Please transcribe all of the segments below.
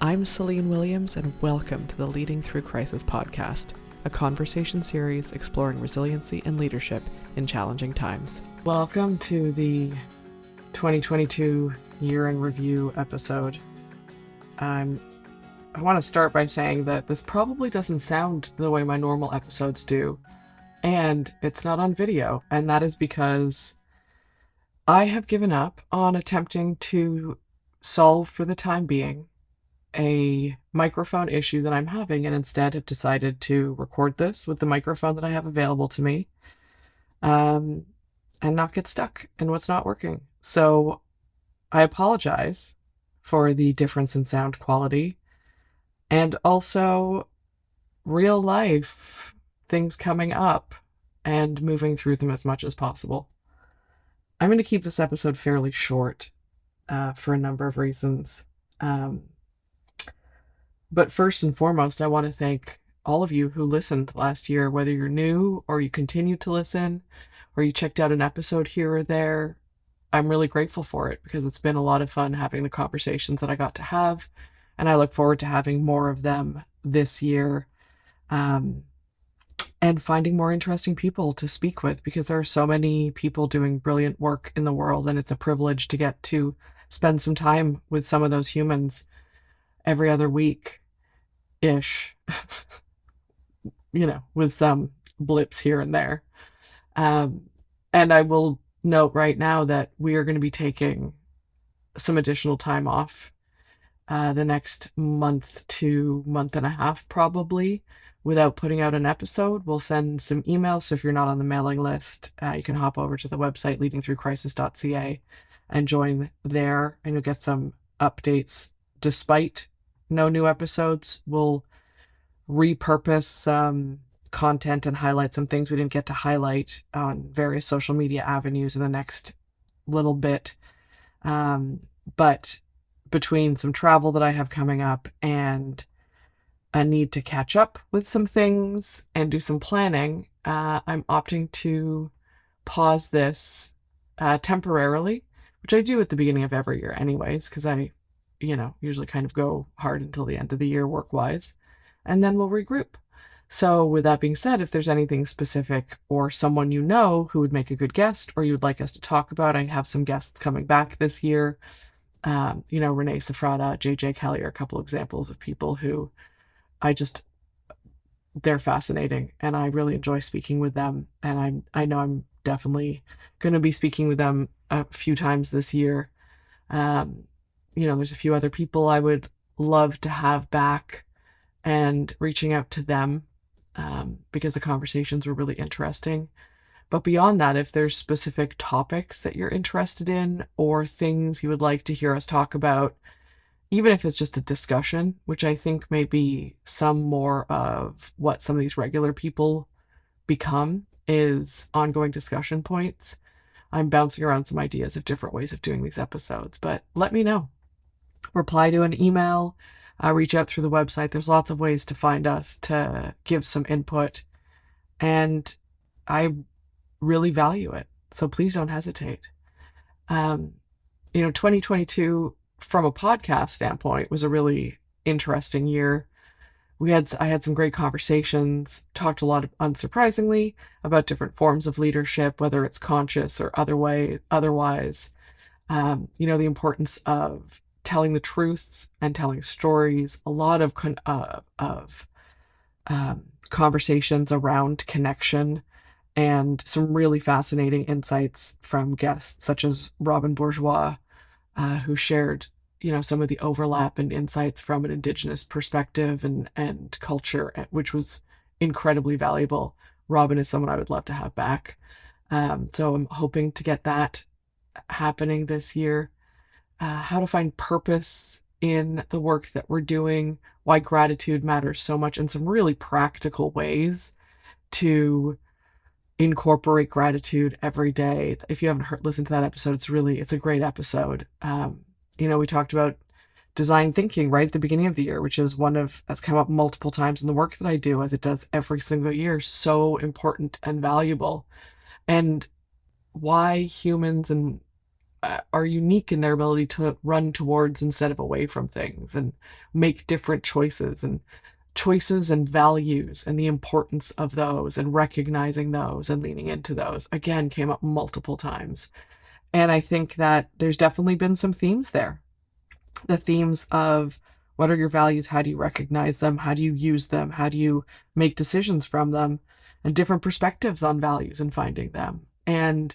I'm Celine Williams, and welcome to the Leading Through Crisis podcast, a conversation series exploring resiliency and leadership in challenging times. Welcome to the 2022 Year in Review episode. I want to start by saying that this probably doesn't sound the way my normal episodes do, and it's not on video, and that is because I have given up on attempting to solve, for the time being, a microphone issue that I'm having, and instead have decided to record this with the microphone that I have available to me, and not get stuck in what's not working. So I apologize for the difference in sound quality, and also real life things coming up and moving through them as much as possible. I'm going to keep this episode fairly short for a number of reasons. But first and foremost, I want to thank all of you who listened last year, whether you're new or you continue to listen or you checked out an episode here or there. I'm really grateful for it because it's been a lot of fun having the conversations that I got to have, and I look forward to having more of them this year, and finding more interesting people to speak with, because there are so many people doing brilliant work in the world, and it's a privilege to get to spend some time with some of those humans every other week ish, with some blips here and there. And I will note right now that we are going to be taking some additional time off the next month to month and a half, probably, without putting out an episode. We'll send some emails, so if you're not on the mailing list, you can hop over to the website leadingthroughcrisis.ca and join there, and you'll get some updates. Despite no new episodes, we'll repurpose some content and highlight some things we didn't get to highlight on various social media avenues in the next little bit. But between some travel that I have coming up and a need to catch up with some things and do some planning, I'm opting to pause this temporarily, which I do at the beginning of every year anyways, because I usually kind of go hard until the end of the year work-wise, and then we'll regroup. So with that being said, if there's anything specific or someone who would make a good guest or you'd like us to talk about, I have some guests coming back this year. Renee Safrada, JJ Kelly are a couple examples of people who they're fascinating, and I really enjoy speaking with them. And I know I'm definitely going to be speaking with them a few times this year. There's a few other people I would love to have back, and reaching out to them because the conversations were really interesting. But beyond that, if there's specific topics that you're interested in or things you would like to hear us talk about, even if it's just a discussion, which I think may be some more of what some of these regular people become, is ongoing discussion points. I'm bouncing around some ideas of different ways of doing these episodes, but let me know. Reply to an email, reach out through the website. There's lots of ways to find us, to give some input, and I really value it. So please don't hesitate. 2022 from a podcast standpoint was a really interesting year. I had some great conversations, talked a lot, unsurprisingly, about different forms of leadership, whether it's conscious or otherwise. The importance of telling the truth and telling stories, a lot of conversations around connection, and some really fascinating insights from guests such as Robin Bourgeois, who shared some of the overlap and insights from an Indigenous perspective and culture, which was incredibly valuable. Robin is someone I would love to have back. So I'm hoping to get that happening this year. How to find purpose in the work that we're doing, why gratitude matters so much, and some really practical ways to incorporate gratitude every day. If you haven't listened to that episode, it's a great episode. We talked about design thinking right at the beginning of the year, which is that's come up multiple times in the work that I do, as it does every single year. So important and valuable. And why humans and are unique in their ability to run towards instead of away from things and make different choices and values and the importance of those and recognizing those and leaning into those again came up multiple times. And I think that there's definitely been some themes there. The themes of what are your values? How do you recognize them? How do you use them? How do you make decisions from them? And different perspectives on values and finding them. And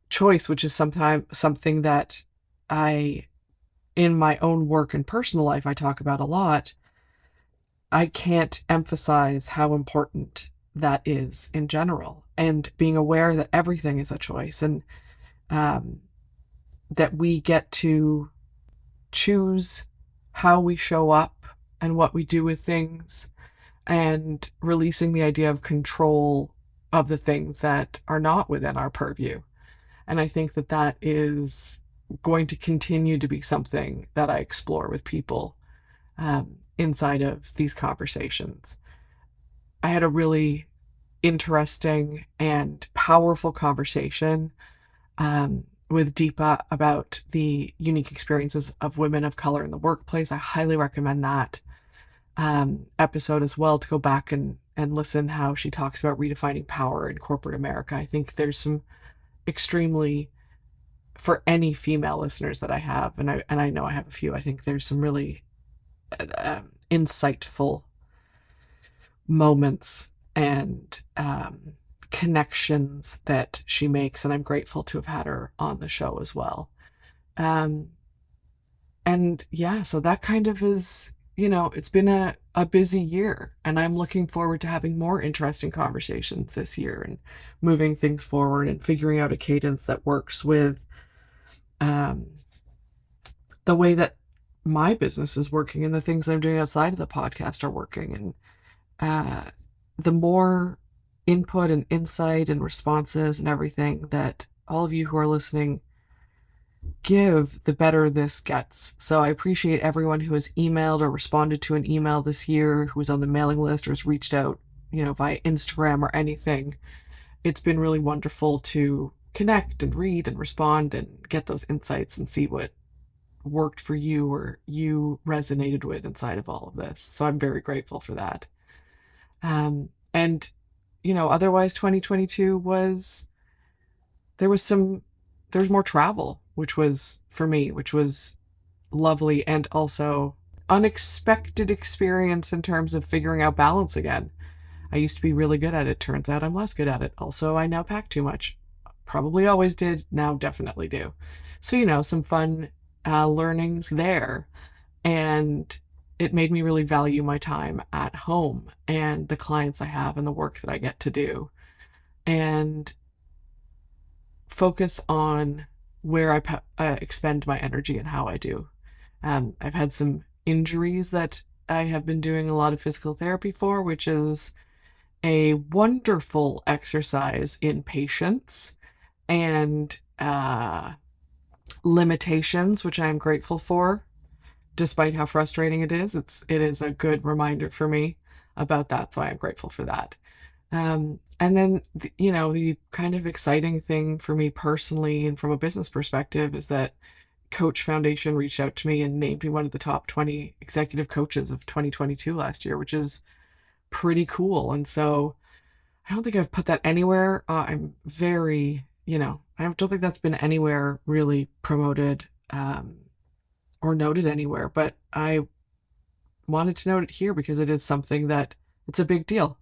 choice, which is sometimes something that I, in my own work and personal life, I talk about a lot. I can't emphasize how important that is in general, and being aware that everything is a choice, and that we get to choose how we show up and what we do with things, and releasing the idea of control of the things that are not within our purview. And I think that that is going to continue to be something that I explore with people inside of these conversations. I had a really interesting and powerful conversation with Deepa about the unique experiences of women of color in the workplace. I highly recommend that episode as well, to go back and listen how she talks about redefining power in corporate America. I think there's some extremely, for any female listeners that I have, and I know I have a few, I think there's some really insightful moments and connections that she makes, and I'm grateful to have had her on the show as well. And yeah, so that kind of is, it's been a busy year, and I'm looking forward to having more interesting conversations this year and moving things forward and figuring out a cadence that works with the way that my business is working and the things I'm doing outside of the podcast are working. And the more input and insight and responses and everything that all of you who are listening give, the better this gets. So I appreciate everyone who has emailed or responded to an email this year, who was on the mailing list or has reached out, via Instagram or anything. It's been really wonderful to connect and read and respond and get those insights and see what worked for you or you resonated with inside of all of this. So I'm very grateful for that. And otherwise 2022 there's more travel, which was, for me, which was lovely, and also unexpected experience in terms of figuring out balance again. I used to be really good at it. Turns out I'm less good at it. Also, I now pack too much. Probably always did, now definitely do. So, some fun learnings there. And it made me really value my time at home and the clients I have and the work that I get to do, and focus on where I expend my energy and how I do. I've had some injuries that I have been doing a lot of physical therapy for, which is a wonderful exercise in patience and limitations, which I am grateful for, despite how frustrating it is. It is a good reminder for me about that, so I am grateful for that. And then, the kind of exciting thing for me personally and from a business perspective is that Coach Foundation reached out to me and named me one of the top 20 executive coaches of 2022 last year, which is pretty cool. And so I don't think I've put that anywhere. I'm very, I don't think that's been anywhere really promoted or noted anywhere, but I wanted to note it here because it is something that it's a big deal.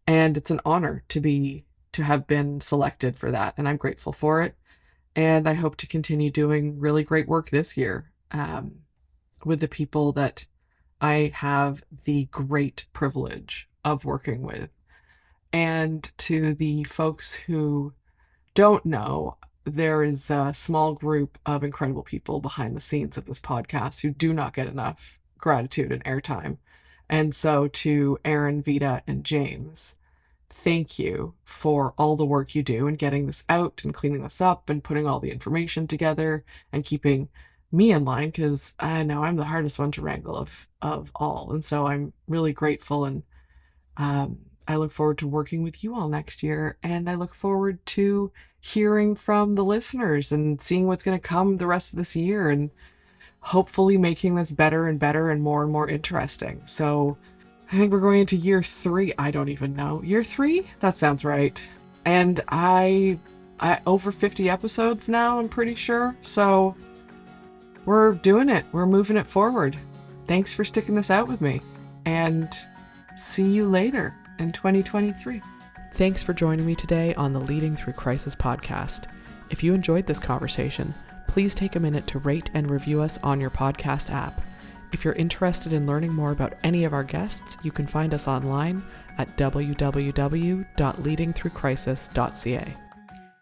And it's an honor to have been selected for that. And I'm grateful for it. And I hope to continue doing really great work this year with the people that I have the great privilege of working with. And to the folks who don't know, there is a small group of incredible people behind the scenes of this podcast who do not get enough gratitude and airtime. And so to Aaron, Vita, and James, thank you for all the work you do in getting this out and cleaning this up and putting all the information together and keeping me in line, because I know I'm the hardest one to wrangle of all. And so I'm really grateful, and I look forward to working with you all next year, and I look forward to hearing from the listeners and seeing what's going to come the rest of this year, and hopefully making this better and better and more interesting. So I think we're going into year 3. I don't even know. Year 3? That sounds right. And I over 50 episodes now, I'm pretty sure. So we're doing it. We're moving it forward. Thanks for sticking this out with me. And see you later in 2023. Thanks for joining me today on the Leading Through Crisis podcast. If you enjoyed this conversation, please take a minute to rate and review us on your podcast app. If you're interested in learning more about any of our guests, you can find us online at www.leadingthroughcrisis.ca.